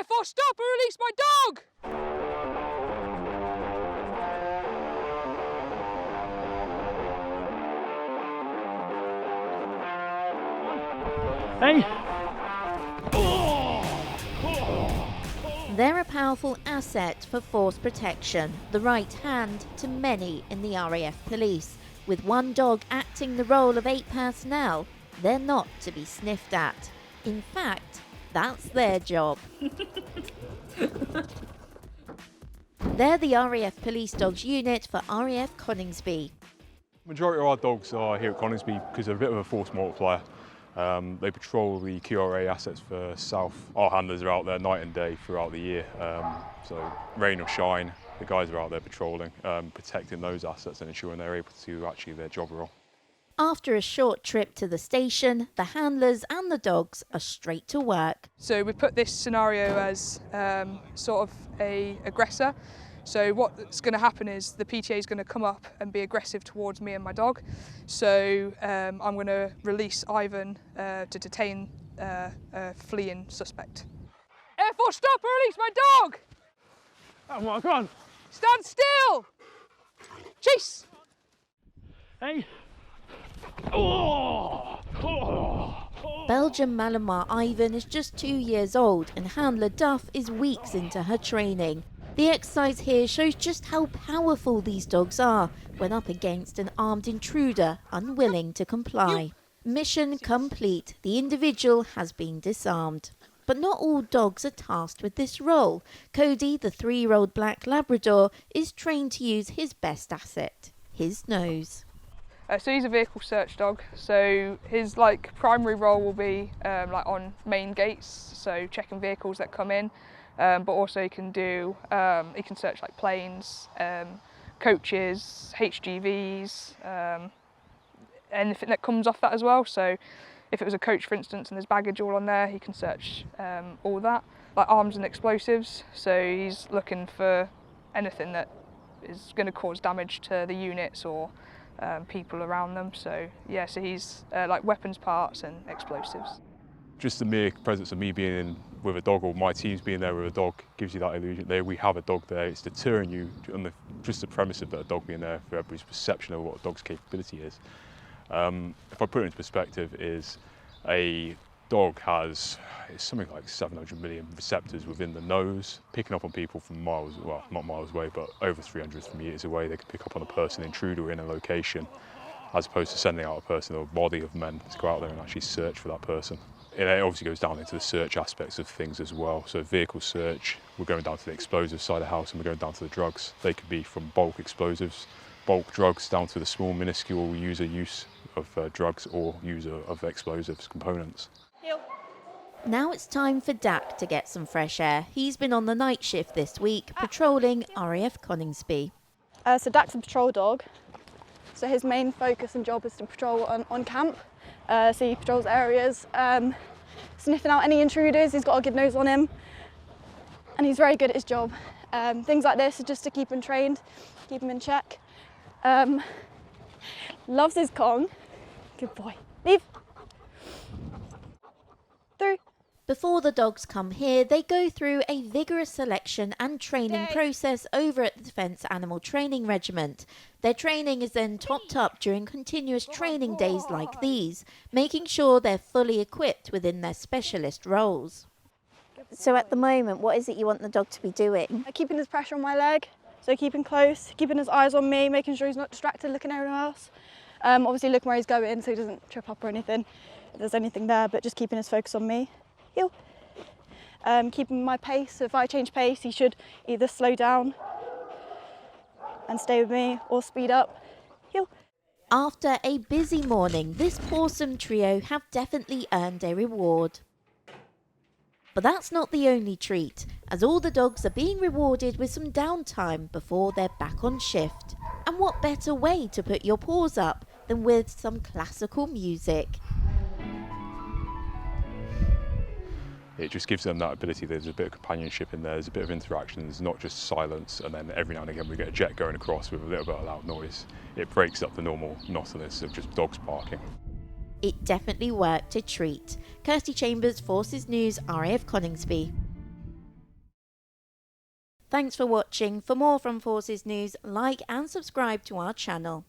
Air Force, stop or release my dog! Hey! They're a powerful asset for force protection, the right hand to many in the RAF Police. With one dog acting the role of 8 personnel, they're not to be sniffed at. In fact, that's their job. They're the RAF Police Dogs unit for RAF Coningsby. Majority of our dogs are here at Coningsby because they're a bit of a force multiplier. They patrol the QRA assets for South. Our handlers are out there night and day throughout the year. So rain or shine, the guys are out there patrolling, protecting those assets and ensuring they're able to do actually their job role. After a short trip to the station, the handlers and the dogs are straight to work. So we put this scenario as sort of a aggressor. So what's going to happen is the PTA is going to come up and be aggressive towards me and my dog. So I'm going to release Ivan to detain a fleeing suspect. Air Force, stop or release my dog! Oh my God! Stand still! Chase! Hey! Oh! Belgian Malamar Ivan is just 2 years old and handler Duff is weeks into her training. The exercise here shows just how powerful these dogs are when up against an armed intruder unwilling to comply. Mission complete. The individual has been disarmed. But not all dogs are tasked with this role. Cody, the 3-year-old black Labrador, is trained to use his best asset, his nose. So he's a vehicle search dog. So his primary role will be on main gates, so checking vehicles that come in. But also he can search planes, coaches, HGVs, anything that comes off that as well. So if it was a coach, for instance, and there's baggage all on there, he can search all that. Like arms and explosives, so he's looking for anything that is going to cause damage to the units or people around them. So yeah, so he's like weapons parts and explosives. Just the mere presence of me being in with a dog or my team's being there with a dog gives you that illusion. There we have a dog there. It's deterring you on just the premise of that a dog being there for everybody's perception of what a dog's capability is. If I put it into perspective, is a dog has something like 700 million receptors within the nose, picking up on people from miles, well, not miles away, but over 300 meters away. They can pick up on a person, intruder in a location, as opposed to sending out a person or a body of men to go out there and actually search for that person. It obviously goes down into the search aspects of things as well. So vehicle search, we're going down to the explosive side of the house and we're going down to the drugs. They could be from bulk explosives, bulk drugs, down to the small minuscule user use of drugs or user of explosives components. Now it's time for Dak to get some fresh air. He's been on the night shift this week, patrolling RAF Coningsby. So Dak's a patrol dog. So his main focus and job is to patrol on camp. So he patrols areas, sniffing out any intruders. He's got a good nose on him, and he's very good at his job. Things like this are just to keep him trained, keep him in check. Loves his Kong. Good boy. Leave. Through. Before the dogs come here, they go through a vigorous selection and training process over at the Defence Animal Training Regiment. Their training is then topped up during continuous training days like these, making sure they're fully equipped within their specialist roles. So at the moment, what is it you want the dog to be doing? Keeping his pressure on my leg, so keeping close, keeping his eyes on me, making sure he's not distracted, looking everywhere else. Obviously looking where he's going so he doesn't trip up or anything, if there's anything there, but just keeping his focus on me. Heel. Keeping my pace, so if I change pace, he should either slow down and stay with me or speed up. Heel. After a busy morning, this pawsome trio have definitely earned a reward. But that's not the only treat, as all the dogs are being rewarded with some downtime before they're back on shift. And what better way to put your paws up than with some classical music? It just gives them that ability. There's a bit of companionship in there, there's a bit of interaction, there's not just silence, and then every now and again we get a jet going across with a little bit of loud noise. It breaks up the normal monotonous of just dogs barking. It definitely worked a treat. Kirsty Chambers, Forces News, RAF Coningsby. Thanks for watching. For more From Forces news, like and subscribe to our channel.